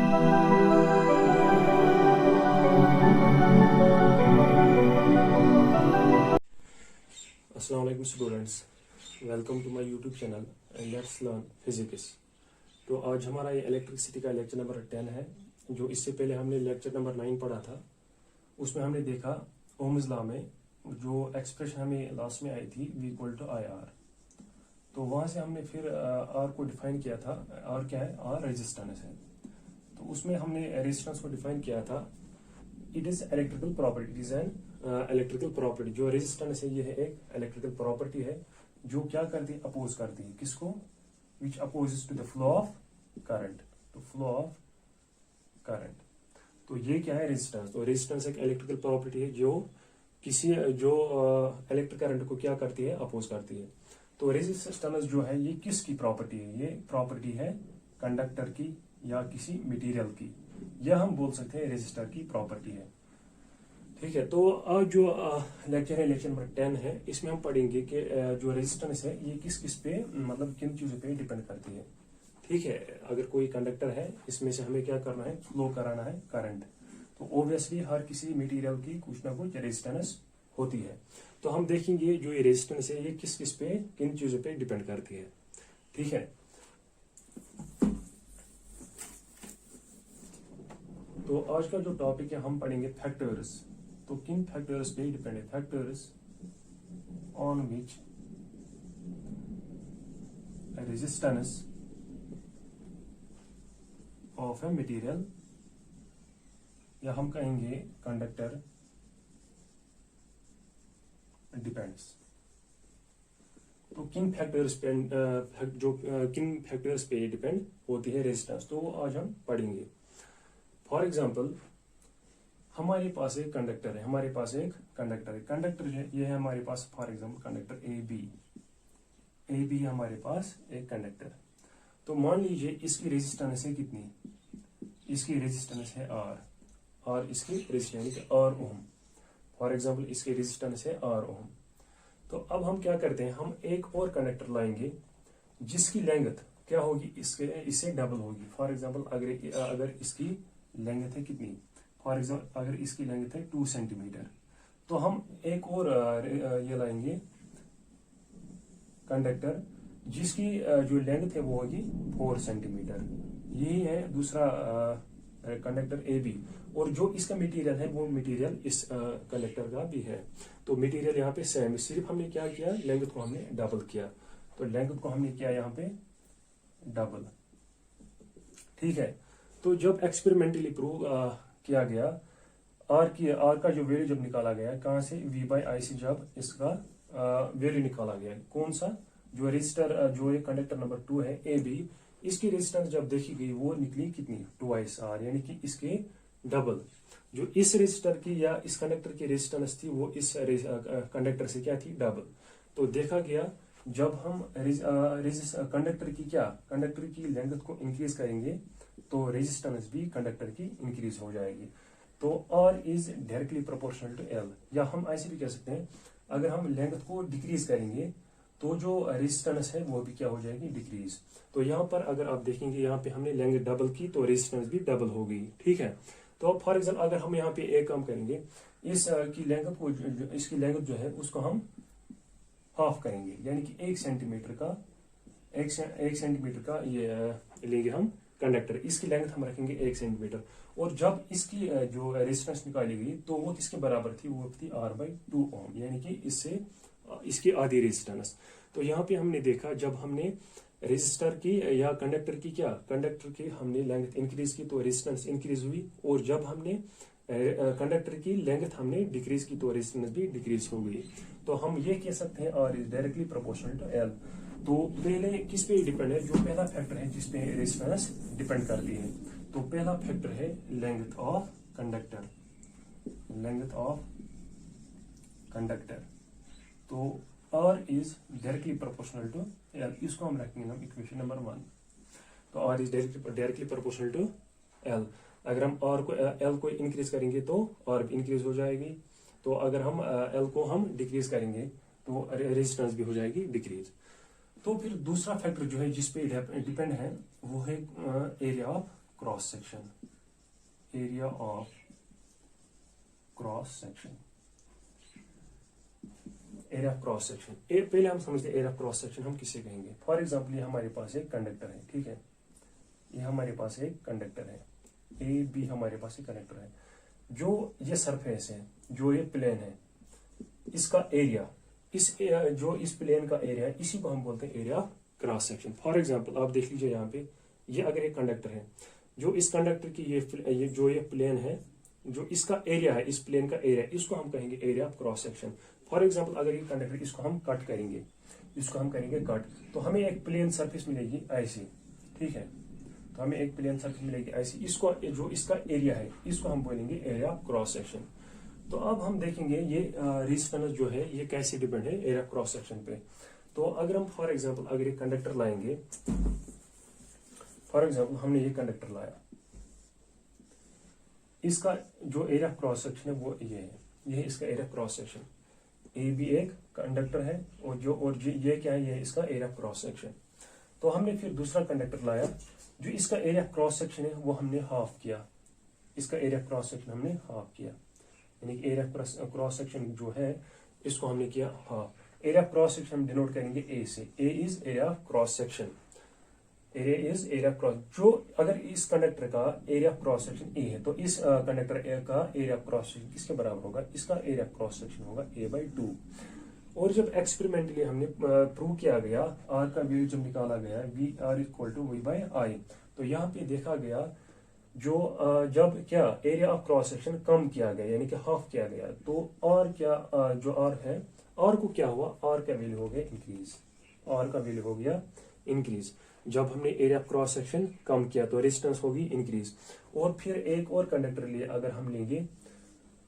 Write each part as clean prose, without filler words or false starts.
अस्सलाम वालेकुम students, welcome to my YouTube channel and let's learn physics. तो आज हमारा ये इलेक्ट्रिसिटी का लेक्चर नंबर 10 है। जो इससे पहले हमने लेक्चर नंबर 9 पढ़ा था, उसमें हमने देखा ओम्स लॉ में जो एक्सप्रेशन हमें लास्ट में आई थी V = IR। तो वहां से हमने फिर R को डिफाइन किया था। R क्या है? R रेजिस्टेंस है। तो उसमें हमने रेजिस्टेंस को डिफाइन किया था, it is electrical property, it is an electrical property. जो रेजिस्टेंस है ये है एक इलेक्ट्रिकल प्रॉपर्टी है जो क्या करती है? अपोज करती है किसको? Which opposes to the flow of current, to flow of current. तो ये क्या है? रेजिस्टेंस। तो रेजिस्टेंस एक इलेक्ट्रिकल प्रॉपर्टी है जो किसी इलेक्ट्रिक करंट को क्या करती है? अपोज करती है। तो रेजिस्टेंस जो है ये किसकी प्रॉपर्टी है? ये प्रॉपर्टी है कंडक्टर की या किसी मटेरियल की, यह हम बोल सकते हैं रेजिस्टर की प्रॉपर्टी है। ठीक है। तो आज जो लेक्चर है, लेक्चर नंबर 10 है, इसमें हम पढ़ेंगे कि जो रेजिस्टेंस है ये किस किस पे, मतलब किन चीजों पे डिपेंड करती है। ठीक है। अगर कोई कंडक्टर है, इसमें से हमें क्या करना है? फ्लो कराना है करंट। तो ऑब्वियसली हर किसी मटेरियल की कुछ ना कुछ रेजिस्टेंस होती है। तो हम देखेंगे जो ये रेजिस्टेंस है ये किस किस पे, किन चीजों पे डिपेंड करती है। ठीक है। तो आज का जो टॉपिक है हम पढ़ेंगे फैक्टर्स। तो किन फैक्टर्स पे डिपेंड है? Factors on which resistance of a material, या हम कहेंगे कंडक्टर, डिपेंड्स। तो किन फैक्टर्स पे किन फैक्टर्स पे डिपेंड होती है रेजिस्टेंस, तो वो आज हम पढ़ेंगे। फॉर एग्जाम्पल, हमारे पास एक कंडक्टर है, हमारे पास एक कंडक्टर है। कंडक्टर है ये है हमारे पास, for example conductor A B हमारे पास एक कंडक्टर। तो मान लीजिए इसकी रेजिस्टेंस है कितनी? इसकी रेजिस्टेंस है R, और इसकी रेजिस्टेंस है R ओम। फॉर एग्जाम्पल इसकी रेजिस्टेंस है R ओम। तो अब हम क्या करते हैं? हम एक और कंडक्टर लाएंगे जिसकी लेंथ क्या होगी? इससे डबल होगी। फॉर एग्जाम्पल अगर इसकी लेंथ है कितनी? फॉर एग्जाम्पल अगर इसकी लेंथ है 2 सेंटीमीटर, तो हम एक और ये लाएंगे कंडक्टर जिसकी जो लेंथ है वो होगी 4 सेंटीमीटर। यही है दूसरा कंडक्टर ए बी। और जो इसका मटेरियल है वो मटेरियल इस कंडक्टर का भी है। तो मटेरियल यहाँ पे सेम, सिर्फ हमने क्या किया? लेंथ को हमने डबल किया। तो लेंथ को हमने किया यहाँ पे डबल। ठीक है। तो जब एक्सपेरिमेंटली प्रूव किया गया, आर का जो वैल्यू जब निकाला गया, कहां से? V/I से जब इसका वैल्यू निकाला गया, कौन सा? जो रजिस्टर, जो ये कंडक्टर नंबर 2 है ए बी, इसकी रेजिस्टेंस जब देखी गई वो निकली कितनी? 2R, यानी कि इसके डबल। जो इस रेजिस्टर की या इस कंडक्टर की रेजिस्टेंस थी वो इस कंडक्टर से क्या थी? डबल। तो देखा गया जब हम कंडक्टर की लेंथ को इंक्रीज करेंगे तो रेजिस्टेंस भी कंडक्टर की इंक्रीज हो जाएगी। तो R is directly proportional to L, या हम ऐसे भी कह सकते हैं अगर हम लेंथ को डिक्रीज करेंगे तो जो रेजिस्टेंस है वो भी क्या हो जाएगी? डिक्रीज। तो यहाँ पर अगर आप देखेंगे यहाँ पे हमने लेंथ डबल की तो रेजिस्टेंस भी डबल हो गई। ठीक है। तो फॉर एग्जाम्पल अगर हम यहाँ पे एक काम करेंगे, इसकी लेंथ को, इसकी लेंथ जो है उसको हम हाफ करेंगे, यानी कि 1 सेंटीमीटर का ये लेंगे हम कंडक्टर, इसकी लेंथ हम रखेंगे 1 सेंटीमीटर। और जब इसकी जो रेजिस्टेंस निकाली गई तो वो किसके बराबर थी? वो थी R/2 ओम, यानी कि इसकी आधी रेजिस्टेंस। तो यहाँ पे हमने देखा जब हमने रेजिस्टर की या कंडक्टर की हमने लेंथ इंक्रीज की तो रेजिस्टेंस इंक्रीज हुई, और जब हमने कंडक्टर की लेंथ हमने डिक्रीज की तो रेजिस्टेंस भी डिक्रीज हो गई। तो हम ये कह सकते हैं R is directly proportional to L। तो पहले किस पे डिपेंड है? जो पहला फैक्टर है जिसपे रेजिस्टेंस डिपेंड करती है, तो पहला फैक्टर है length of conductor, length of conductor. तो R is directly proportional to L, इसको हम रखेंगे हम इक्वेशन नंबर 1। तो R is directly proportional to L। अगर हम L को इंक्रीज करेंगे तो R भी इंक्रीज हो जाएगी। तो अगर हम L को हम डिक्रीज करेंगे तो रेजिस्टेंस भी हो जाएगी डिक्रीज। तो फिर दूसरा फैक्टर जो है जिसपे डिपेंड है वो है area of cross section, area of cross section, area of cross section. पहले हम समझते हैं एरिया ऑफ क्रॉस सेक्शन हम किसे कहेंगे। फॉर एग्जांपल ये हमारे पास एक कंडक्टर है, ठीक है, ये हमारे पास एक कंडक्टर है, ए बी हमारे पास एक कंडक्टर है। जो ये सरफेस है, जो ये प्लेन है, इसका एरिया, जो इस प्लेन का एरिया है, इसी को हम बोलते हैं area of cross section. For example आप देख लीजिए यहाँ पे, ये अगर एक कंडक्टर है, जो इस कंडक्टर की ये जो ये प्लेन है, जो इसका एरिया है, इस प्लेन का एरिया, इसको हम कहेंगे area of cross section. For example अगर ये कंडक्टर, इसको हम कट करेंगे, इसको हम करेंगे कट, तो हमें एक प्लेन सरफेस मिलेगी ऐसी, ठीक है, तो हमें एक प्लेन सरफेस मिलेगी ऐसी। इसको जो इसका एरिया है, इसको हम बोलेंगे एरिया ऑफ क्रॉस सेक्शन। तो अब हम देखेंगे ये रेजिस्टेंस जो है ये कैसे डिपेंड है एरिया ऑफ क्रॉस सेक्शन पे। तो अगर हम फॉर एग्जांपल अगर ये कंडक्टर लाएंगे, फॉर एग्जांपल हमने ये कंडक्टर लाया, इसका जो एरिया ऑफ क्रॉस सेक्शन है वो ये है, ये है इसका एरिया ऑफ क्रॉस सेक्शन। ए भी एक कंडक्टर है और ये क्या है, ये इसका एरिया ऑफ क्रॉस सेक्शन। तो हमने फिर दूसरा कंडक्टर लाया, जो इसका एरिया ऑफ क्रॉस सेक्शन है वो हमने हाफ किया, इसका एरिया ऑफ क्रॉस सेक्शन हमने हाफ किया, यानी कि एरिया ऑफ क्रॉस सेक्शन जो है इसको हमने किया half. Area of cross section हम डिनोट करेंगे ए से, A is area of cross section, area is area of cross. जो अगर इस कंडक्टर का area of cross section A है, तो इस कंडक्टर का एरिया ऑफ क्रॉस सेक्शन किसके बराबर होगा, इसका एरिया ऑफ क्रॉस सेक्शन होगा a/2। और जब एक्सपेरिमेंटली हमने प्रूव किया गया, आर का वैल्यू जब निकाला गया, VR = V/I, तो यहाँ पे देखा गया जो जब क्या एरिया ऑफ क्रॉस सेक्शन कम किया गया, यानी कि हाफ किया गया, तो और क्या जो आर है, आर को क्या हुआ, आर का वैल्यू हो गया इंक्रीज, आर का वैल्यू हो गया इंक्रीज। जब हमने एरिया ऑफ क्रॉस सेक्शन कम किया तो रेजिस्टेंस होगी इंक्रीज। और फिर एक और कंडक्टर लिए अगर हम लेंगे,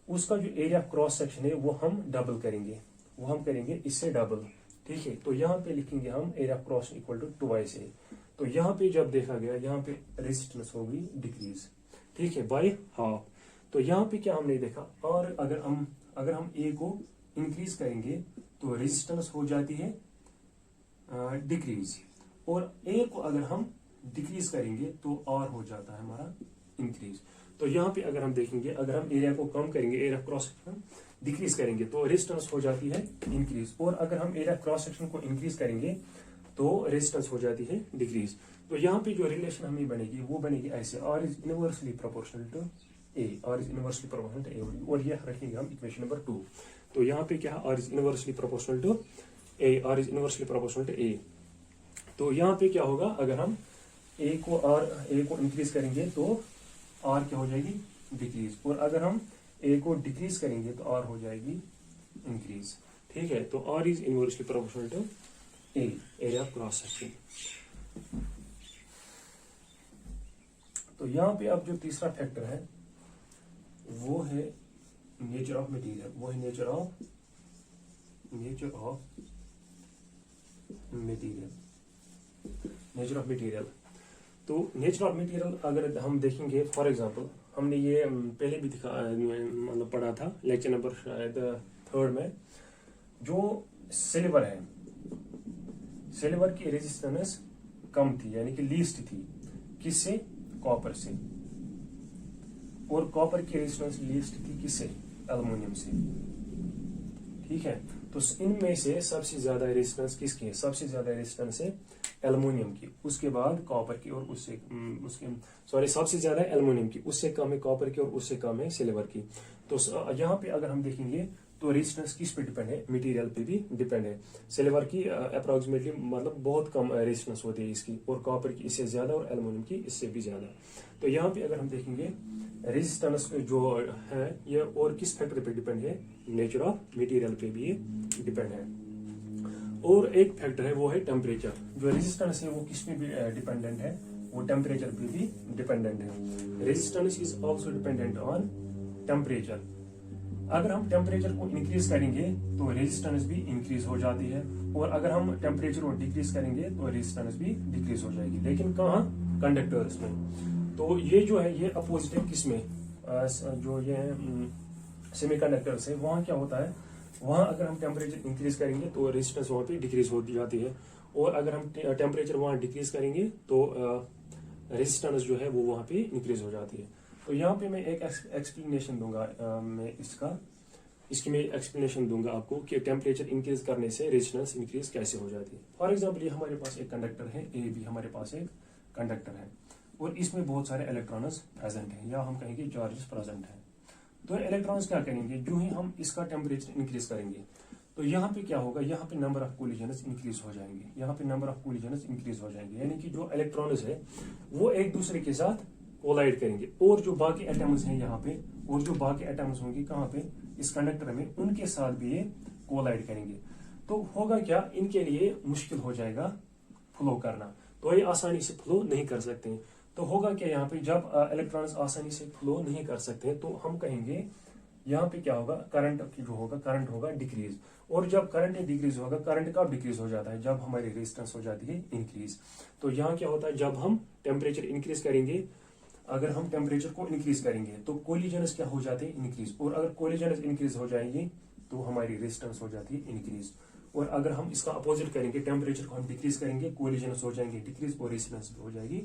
उसका जो एरिया ऑफ क्रॉस सेक्शन है वो हम डबल करेंगे, वो हम करेंगे इससे डबल, ठीक है। तो यहाँ पे लिखेंगे हम एरिया ऑफ क्रॉस = 2/2 है। तो यहाँ पे जब देखा गया, यहाँ पे रेजिस्टेंस होगी डिक्रीज, ठीक है, बाय हाफ। तो यहाँ पे क्या हमने देखा, और अगर हम ए को इंक्रीज करेंगे तो रेजिस्टेंस हो जाती है डिक्रीज, और ए को अगर हम डिक्रीज करेंगे तो और हो जाता है हमारा इंक्रीज। तो यहाँ पे अगर हम देखेंगे, अगर हम एरिया को कम करेंगे, एरिया क्रॉस सेक्शन डिक्रीज करेंगे तो रेजिस्टेंस हो जाती है इंक्रीज, और अगर हम एरिया क्रॉस सेक्शन को इंक्रीज करेंगे तो रेजिस्टेंस हो जाती है डिक्रीज। तो यहाँ पे जो रिलेशन हमें बनेगी वो बनेगी ऐसे, R is inversely proportional to A, R is inversely proportional to A, और ये रखेंगे हम इक्वेशन नंबर 2। तो यहाँ पे क्या है, R is inversely proportional to A, R is inversely proportional to A। तो यहाँ पे क्या होगा, अगर हम A को इंक्रीज करेंगे तो R क्या हो जाएगी, डिक्रीज, और अगर हम A को डिक्रीज करेंगे तो R हो जाएगी इंक्रीज, ठीक है। तो R is inversely proportional to A, area of cross section. तो यहाँ पे अब जो तीसरा फैक्टर है वो है नेचर ऑफ मटेरियल, वो है नेचर ऑफ मटेरियल। तो नेचर ऑफ मटेरियल अगर हम देखेंगे, फॉर एग्जांपल हमने ये पहले भी मतलब पढ़ा था लेक्चर नंबर शायद 3 में, जो सिल्वर है, सिल्वर की रेजिस्टेंस कम थी, यानी कि लीस्ट थी, किससे, कॉपर से, और कॉपर की रेजिस्टेंस लीस्ट थी किससे, एल्युमिनियम से, ठीक है। तो इनमें से सबसे ज्यादा रेजिस्टेंस किसकी है, सबसे ज्यादा रेजिस्टेंस है एल्युमिनियम की, उसके बाद कॉपर की, और सबसे ज्यादा एल्युमिनियम की, उससे कम है कॉपर की, और उससे कम है सिल्वर की। तो यहाँ पे अगर हम देखेंगे तो रेजिस्टेंस किस पे डिपेंड है, मटेरियल पे भी डिपेंड है। सिल्वर की अप्रोक्सीमेटली मतलब बहुत कम रेजिस्टेंस होती है इसकी, और कॉपर की इससे ज्यादा, और एल्युमिनियम की इससे भी ज्यादा। तो यहाँ पे अगर हम देखेंगे रेजिस्टेंस जो है ये और किस फैक्टर पे डिपेंड है, नेचर ऑफ मटेरियल पे भी डिपेंड है। और एक फैक्टर है वो है टेम्परेचर, जो रेजिस्टेंस है वो किस पे भी डिपेंडेंट है, वो टेम्परेचर पे भी डिपेंडेंट है। Resistance is also dependent on temperature. अगर हम टेम्परेचर को इंक्रीज करेंगे तो रेजिस्टेंस भी इंक्रीज हो जाती है, और अगर हम टेम्परेचर को डिक्रीज करेंगे तो रेजिस्टेंस भी डिक्रीज हो जाएगी, लेकिन कहाँ, कंडक्टर्स में। तो ये जो है ये अपोजिट है किसमें, जो ये सेमीकंडक्टर्स है, वहाँ क्या होता है, वहाँ अगर हम टेम्परेचर इंक्रीज करेंगे तो रेजिस्टेंस वहाँ पे डिक्रीज हो जाती है, और अगर हम टेम्परेचर वहाँ डिक्रीज करेंगे तो रेजिस्टेंस जो है वो वहां पे इंक्रीज हो जाती है। तो यहाँ पे मैं एक एक्सप्लेनेशन दूंगा, मैं इसकी मैं एक्सप्लेनेशन दूंगा आपको कि टेम्परेचर इंक्रीज करने से रेजिस्टेंस इंक्रीज कैसे हो जाती है। फॉर एग्जांपल ये हमारे पास एक कंडक्टर है, ए बी हमारे पास एक कंडक्टर है और इसमें बहुत सारे इलेक्ट्रॉन्स प्रेजेंट हैं या हम कहेंगे चार्जेस प्रेजेंट हैं। तो इलेक्ट्रॉन्स क्या करेंगे, जो ही हम इसका टेम्परेचर इंक्रीज करेंगे तो यहाँ पे क्या होगा, यहाँ पे नंबर ऑफ कोलिजन्स इंक्रीज हो जाएंगे, यहाँ पे नंबर ऑफ कोलिजन्स इंक्रीज हो जाएंगे, यानी कि जो इलेक्ट्रॉन्स है वो एक दूसरे के साथ कोलाइड करेंगे और जो बाकी एटम्स हैं यहाँ पे, और जो बाकी एटम्स होंगे कहाँ पे, इस कंडक्टर में, उनके साथ भी ये कोलाइड करेंगे। तो होगा क्या, इनके लिए मुश्किल हो जाएगा फ्लो करना, तो ये आसानी से फ्लो नहीं कर सकते। तो होगा क्या, यहाँ पे जब इलेक्ट्रॉन्स आसानी से फ्लो नहीं कर सकते तो हम कहेंगे यहाँ पे क्या होगा, करंट जो होगा, करंट होगा डिक्रीज। और जब करंट डिक्रीज होगा, करंट कब डिक्रीज हो जाता है, जब हमारी रेजिस्टेंस हो जाती है इंक्रीज। तो यहाँ क्या होता है, जब हम टेम्परेचर इंक्रीज करेंगे, अगर हम टेम्परेचर को इंक्रीज करेंगे तो कोलिजन्स क्या हो जाते हैं, इंक्रीज। और अगर कोलिजन्स इंक्रीज हो जाएंगे तो हमारी रेजिस्टेंस हो जाती है इंक्रीज। और अगर हम इसका अपोजिट करेंगे, टेम्परेचर को हम डिक्रीज करेंगे, कोलिजन्स हो जाएंगे डिक्रीज और रेजिस्टेंस हो जाएगी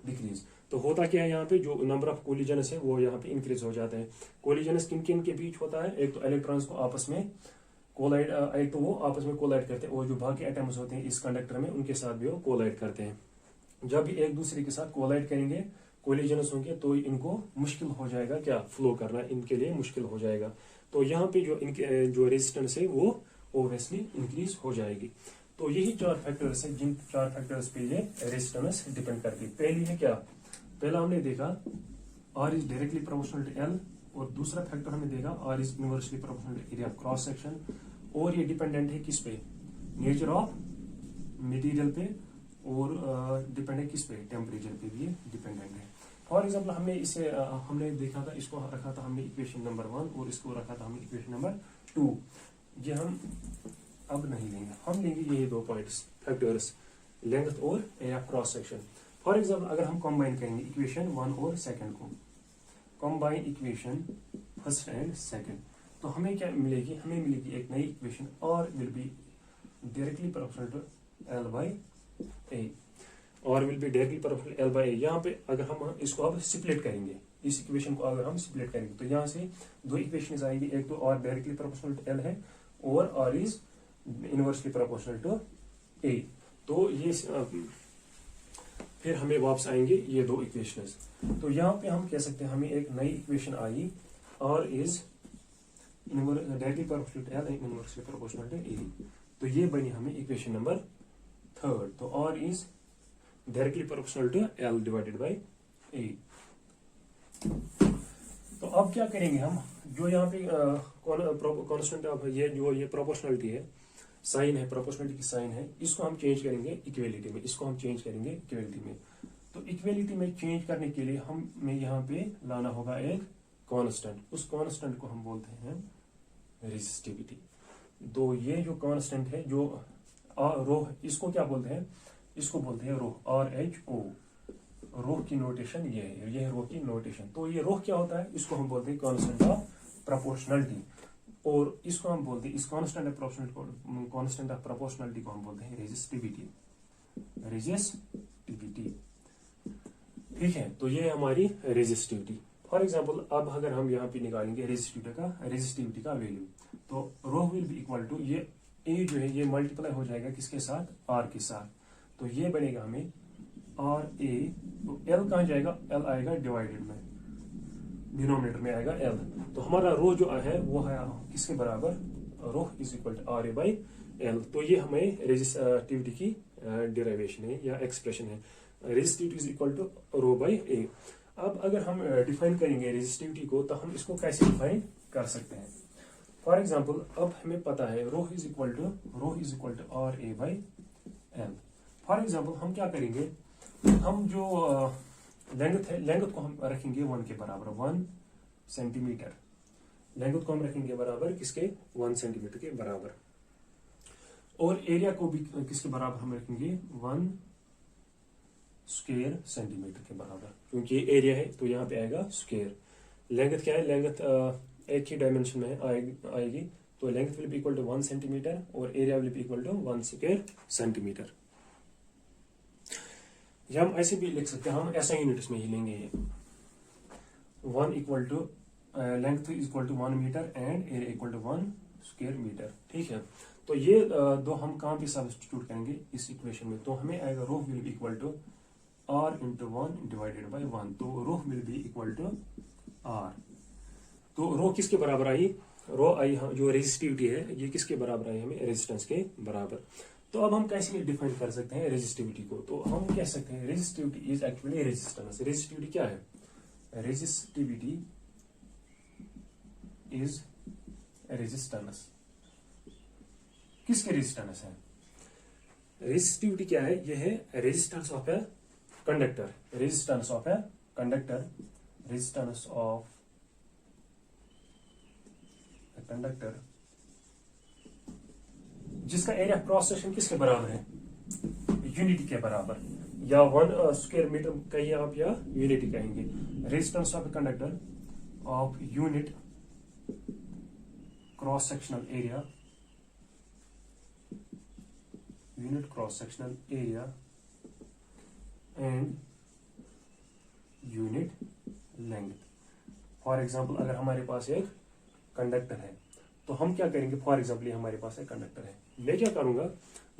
डिक्रीज। तो होता क्या है, यहाँ पे जो नंबर ऑफ कोलिजन्स है वो यहाँ पे इंक्रीज हो जाता है। कोलिजन्स किन किन के बीच होता है, एक तो इलेक्ट्रॉन्स को आपस में कोलाइड, एक तो वो आपस में कोलाइड करते हैं और जो बाकी एटम्स होते हैं इस कंडक्टर में उनके साथ भी वो कोलाइड करते हैं। जब भी एक दूसरे के साथ कोलाइड करेंगे, कोलिजन्स होंगे, तो इनको मुश्किल हो जाएगा क्या, फ्लो करना इनके लिए मुश्किल हो जाएगा। तो यहाँ पे जो इनके जो रेजिस्टेंस है वो ओब्वियसली इंक्रीज हो जाएगी। तो यही चार फैक्टर्स है, जिन चार फैक्टर्स पे ये रेजिस्टेंस डिपेंड करती है। पहली है क्या, पहला हमने देखा R is directly proportional to L, और दूसरा फैक्टर हमने देखा R is inversely proportional to area of cross section. और ये डिपेंडेंट है किस पे, नेचर ऑफ मटेरियल पे, और डिपेंड है किस पे, टेम्परेचर पे भी डिपेंडेंट है। फॉर एग्जाम्पल हमने देखा था, इसको रखा था हमने इक्वेशन नंबर 1 और इसको रखा था हमने इक्वेशन नंबर 2। ये हम अब नहीं लेंगे, हम लेंगे यही दो पॉइंट्स, फैक्टर्स, लेंथ और area cross section. For example अगर हम कंबाइन करेंगे इक्वेशन 1 और 2 को, combine equation first and second, तो हमें क्या मिलेगी, हमें मिलेगी एक नई इक्वेशन, और will be directly proportional to L by A, और will be directly proportional L by A। यहाँ पे अगर हम इसको अब स्प्लिट करेंगे, इस इक्वेशन को अगर हम स्प्लिट करेंगे तो यहाँ से दो इक्वेशन आएगी, एक तो R directly proportional to L है और R is inversely proportional to A। तो ये फिर हमें वापस आएंगे ये दो इक्वेशंस। तो यहाँ पे हम कह सकते हैं हमें एक नई इक्वेशन आई, R is directly proportional to L and inversely proportional to A। तो ये बनी हमें इक्वेशन नंबर 3। तो R is directly proportional to L divided by A। तो अब क्या करेंगे हम, जो यहाँ पे कांस्टेंट ऑफ ये प्रोपोर्शनलिटी है, साइन है, प्रोपोर्शनलिटी की साइन है, इसको हम चेंज करेंगे इक्वेलिटी में, इसको हम चेंज करेंगे इक्वेलिटी में। तो इक्वेलिटी में चेंज करने के लिए हमें यहाँ पे लाना होगा एक कांस्टेंट, उस कांस्टेंट को हम बोलते हैं रेजिस्टिविटी। तो ये जो कांस्टेंट है, जो रो, इसको क्या बोलते हैं, इसको बोलते हैं रो, RHO। रोह की नोटेशन ये है, ये है रोह की नोटेशन। तो ये रोह क्या होता है, इसको हम बोलते हैं कांस्टेंट ऑफ प्रोपोर्शनलिटी, और इसको हम बोलते हैं, इस कांस्टेंट ऑफ प्रोपोर्शनलिटी को हम बोलते हैं रेजिस्टिविटी, रेजिस्टिविटी। ठीक है, तो ये हमारी रेजिस्टिविटी। फॉर एग्जांपल अब अगर हम यहाँ पे निकालेंगे रेजिस्टिविटी का वैल्यू, तो रोह विल बी इक्वल टू, ये ए जो है ये मल्टीप्लाई हो जाएगा किसके साथ, आर के साथ। तो ये बनेगा हमें आर ए, तो एल कहाँ जाएगा, एल आएगा डिवाइडेड में, डिनोमिनेटर में आएगा एल। तो हमारा रो जो है वो है किसके बराबर, rho is equal to R A by L. तो ये हमें रेजिस्टिविटी की डेरिवेशन है या एक्सप्रेशन है, resistivity is equal to rho by A. अब अगर हम डिफाइन करेंगे रेजिस्टिविटी को, तो हम इसको कैसे डिफाइन कर सकते हैं। फॉर एग्जाम्पल अब हमें पता है rho is equal to R A by L. For example हम क्या करेंगे, हम जो लेंथ है, लेंथ को हम रखेंगे 1 के बराबर, 1 सेंटीमीटर। लेंथ को हम रखेंगे बराबर किसके, 1 सेंटीमीटर के बराबर। और एरिया को भी किसके बराबर हम रखेंगे, 1 स्क्वायर सेंटीमीटर के बराबर, क्योंकि ये एरिया है तो यहाँ पे आएगा स्क्वायर। लेंथ क्या है, लेंथ एक ही डायमेंशन में आएगी, तो length will be equal to 1 centimetre और area will be equal to 1 square centimetre. या हम ऐसे भी लिख सकते हैं, हम ऐसा यूनिट्स में ही लेंगे ये 1 equal to length equal to 1 metre and area equal to 1 square metre. ठीक है, तो ये दो हम कहाँ पे सब्स्टिट्यूट करेंगे इस इक्वेशन में, तो हमें आएगा rho will be equal to R into 1 divided by 1, तो rho will be equal to R. तो रो किसके बराबर आई, रो आई जो रेजिस्टिविटी है ये किसके बराबर आई, हमें रेजिस्टेंस के बराबर। तो अब हम कैसे डिफाइन कर सकते हैं रेजिस्टिविटी को, तो हम कह सकते हैं resistivity is actually resistance. Resistivity क्या है, रेजिस्टिविटी इज रेजिस्टेंस। किसके रेजिस्टेंस है, रेजिस्टिविटी क्या है, यह है resistance of a conductor, resistance of a conductor, resistance of conductor जिसका एरिया क्रॉस सेक्शन किसके बराबर है, यूनिटी के बराबर, या 1 स्क्वायर मीटर कहिए आप या यूनिटी कहेंगे। Resistance of a conductor of unit cross sectional area, unit cross sectional area and unit length. For example अगर हमारे पास एक कंडक्टर है तो हम क्या करेंगे, फॉर एग्जांपल हमारे पास एक कंडक्टर है, मैं क्या करूंगा,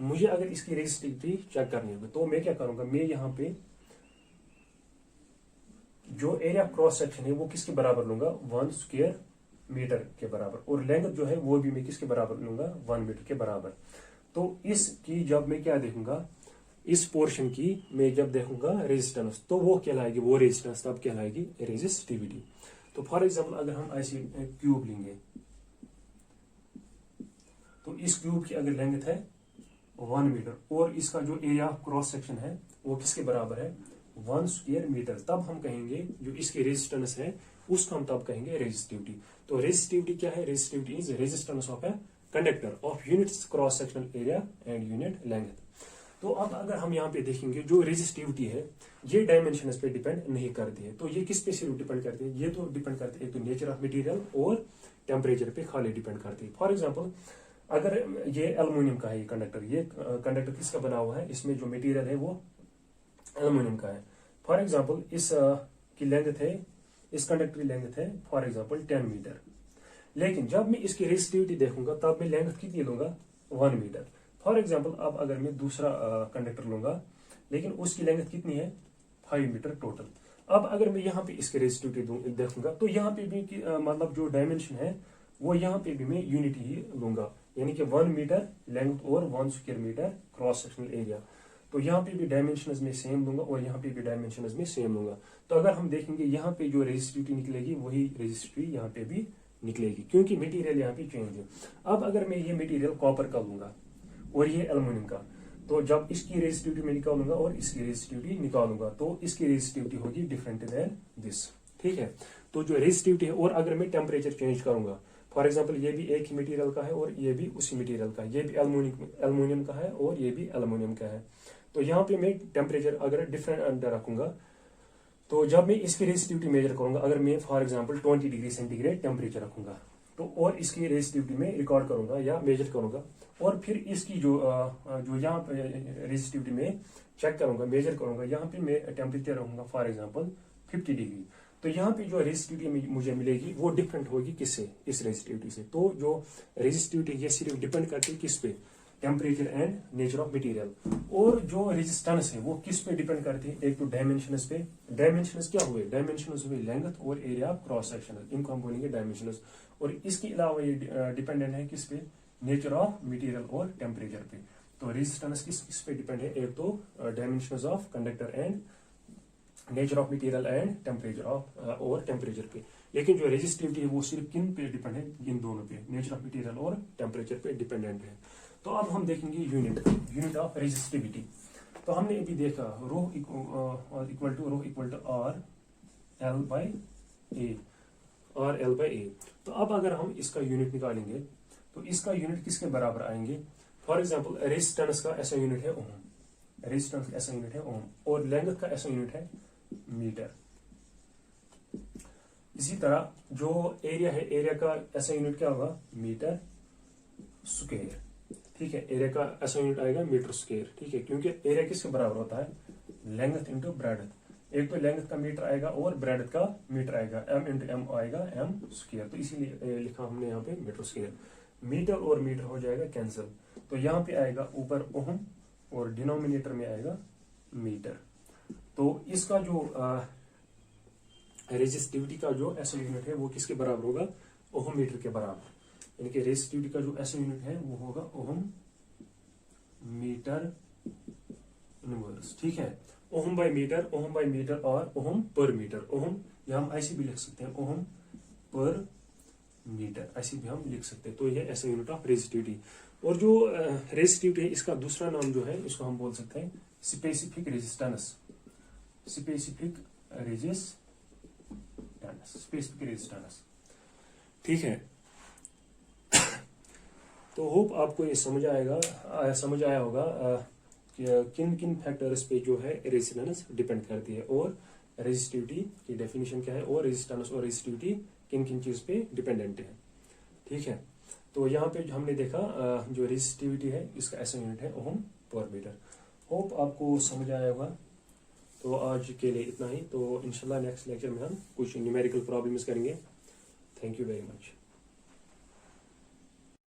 मुझे अगर इसकी रेजिस्टिविटी चेक करनी होगी तो मैं क्या करूंगा, मैं यहाँ पे जो एरिया क्रॉस सेक्शन है वो किसके बराबर लूंगा, 1 स्क्वायर मीटर के बराबर, और लेंथ जो है वो भी मैं किसके बराबर लूंगा, 1 मीटर के बराबर। तो इसकी जब मैं क्या देखूंगा, इस पोर्शन की मैं जब देखूंगा रेजिस्टेंस, तो वो कहलाएगी, वो रेजिस्टेंस तब कहलाएगी रेजिस्टिविटी। तो फॉर एग्जांपल अगर हम ऐसी क्यूब लेंगे तो इस क्यूब की अगर लेंथ है 1 मीटर और इसका जो एरिया क्रॉस सेक्शन है वो किसके बराबर है, 1 स्क्वायर मीटर, तब हम कहेंगे जो इसकी रेजिस्टेंस है उसको हम तब कहेंगे रेजिस्टिविटी। तो रेजिस्टिविटी क्या है, resistivity is resistance of a conductor of units cross sectional area and unit length. तो अब अगर हम यहाँ पे देखेंगे जो रेजिस्टिविटी है ये डायमेंशंस पे डिपेंड नहीं करती है, तो ये किस पे सिर्फ डिपेंड करती है, ये तो डिपेंड करती है एक तो नेचर ऑफ मटेरियल और टेम्परेचर पे खाली डिपेंड करती है। फॉर एग्जांपल अगर ये एल्युमिनियम का है, ये कंडक्टर किसका बना हुआ है, इसमें जो मटेरियल है वो एल्युमिनियम का है। फॉर एग्जांपल इस की लेंथ है, इस कंडक्टर की लेंथ है फॉर एग्जांपल 10 मीटर, लेकिन जब मैं इसकी रेजिस्टिविटी देखूंगा तब मैं लेंथ कितनी लूंगा, 1 मीटर। फॉर एग्जांपल अब अगर मैं दूसरा कंडक्टर लूंगा लेकिन उसकी लेंथ कितनी है, 5 मीटर टोटल। अब अगर मैं यहाँ पे इसकी रेजिस्टिविटी देखूंगा तो यहाँ पे भी मतलब जो डायमेंशन है वो यहाँ पे भी मैं यूनिटी ही लूंगा, यानी कि 1 मीटर लेंथ और 1 square metre cross sectional area. तो यहाँ पे भी डायमेंशंस में सेम लूंगा और यहाँ पे भी डायमेंशंस में सेम लूंगा। तो अगर हम देखेंगे यहाँ पे जो रेजिस्टिविटी निकलेगी वही रेजिस्टिविटी यहाँ पे भी निकलेगी, क्योंकि मटेरियल यहाँ पे चेंज है। अब अगर मैं ये मटेरियल कॉपर का लूंगा और ये एल्युमिनियम का, तो जब इसकी रेजिस्टिविटी में निकालूंगा और इसकी रेजिस्टिविटी निकालूंगा तो इसकी रेजिस्टिविटी होगी डिफरेंट देन दिस। ठीक है, तो जो रेजिस्टिविटी है, और अगर मैं टेम्परेचर चेंज करूंगा, फॉर एग्जांपल ये भी एक ही मटेरियल का है और ये भी उसी मटेरियल का है, ये भी एल्युमिनियम का है और ये भी एल्युमिनियम का है, तो यहाँ पे मैं टेम्परेचर अगर डिफरेंट रखूंगा तो जब मैं इसकी रेजिस्टिविटी मेजर करूंगा, अगर मैं for example 20 degree centigrade temperature रखूंगा तो और इसकी रेजिस्टिविटी में रिकॉर्ड करूंगा या मेजर करूंगा, और फिर इसकी जो यहाँ पे रेजिस्टिविटी में चेक करूंगा, मेजर करूंगा, यहाँ पे मैं टेम्परेचर रखूंगा फॉर एग्जांपल 50 डिग्री, तो यहाँ पे जो रेजिस्टिविटी मुझे मिलेगी वो डिफरेंट होगी किससे, इस रेजिस्टिविटी से। तो जो रेजिस्टिविटी ये सिर्फ डिपेंड करती है किस पे, temperature and nature of material. और जो रेजिस्टेंस है वो किस पे डिपेंड करती है, एक तो डायमेंशंस पे, डायमेंशंस क्या हुए, डायमेंशंस हुए लेंथ और एरिया क्रॉस सेक्शनल, इनको हम बोलेंगे डायमेंशंस। और इसके अलावा ये डिपेंडेंट है किस पे, नेचर ऑफ मटेरियल और टेम्परेचर पे। तो रेजिस्टेंस किस पे डिपेंड है, एक तो dimensions of conductor and nature of material and temperature of और टेम्परेचर पे। लेकिन जो रेजिस्टिविटी है वो सिर्फ किन पे डिपेंड है, इन दोनों पे, नेचर ऑफ मटेरियल और टेम्परेचर पे डिपेंडेंट है। तो अब हम देखेंगे यूनिट ऑफ रेजिस्टिविटी। तो हमने अभी देखा rho equal to R L by A. तो अब अगर हम इसका यूनिट निकालेंगे तो इसका यूनिट किसके बराबर आएंगे, फॉर एग्जांपल रेजिस्टेंस का ऐसा यूनिट है ओम, रेजिस्टेंस का ऐसा यूनिट है ओम, और लेंथ का ऐसा यूनिट है मीटर। इसी तरह जो एरिया है, एरिया का ऐसा यूनिट क्या होगा, मीटर स्क्वायर। ठीक है, एरिया का ऐसा यूनिट आएगा मीटर स्क्वायर। ठीक है, क्योंकि एरिया किसके बराबर होता है, लेंथ इंटू ब्रेडथ। एक तो लेंथ का मीटर आएगा और ब्रेडथ का मीटर आएगा, m इंटू एम आएगा m स्क्वायर, तो इसीलिए लिखा हमने यहाँ पे मीटर स्क्वायर। मीटर और मीटर हो जाएगा कैंसिल, तो यहाँ पे आएगा ऊपर ओम और डिनोमिनेटर में आएगा मीटर। तो इसका जो रेजिस्टिविटी का जो एसआई यूनिट है वो किसके बराबर होगा, ओम मीटर के बराबर। यानी कि रेजिस्टिविटी का जो एसआई यूनिट है वो होगा ओम मीटर इनवर्स। ठीक है, ओम बाय मीटर और ओम पर मीटर। ओम या हम ऐसे भी लिख सकते हैं ओम पर मीटर, ऐसे भी हम लिख सकते हैं। तो ये एसआई यूनिट ऑफ रेजिस्टिविटी। और जो रेजिस्टिविटी है इसका दूसरा नाम जो है इसको हम बोल सकते हैं स्पेसिफिक रेजिस्टेंस। Specific resistance. ठीक है, तो होप आपको ये समझ आया होगा कि किन किन फैक्टर्स पे जो है रेजिस्टेंस डिपेंड करती है और रेजिस्टिविटी की डेफिनेशन क्या है और रेजिस्टेंस और रेजिस्टिविटी किन किन चीज पे डिपेंडेंट है। ठीक है, तो यहाँ पे हमने देखा जो रेजिस्टिविटी है इसका ऐसा यूनिट है ओम पर मीटर। होप आपको समझ आया होगा। तो आज के लिए इतना ही। तो इंशाल्लाह नेक्स्ट लेक्चर में हम कुछ न्यूमेरिकल प्रॉब्लम्स करेंगे। Thank you very much.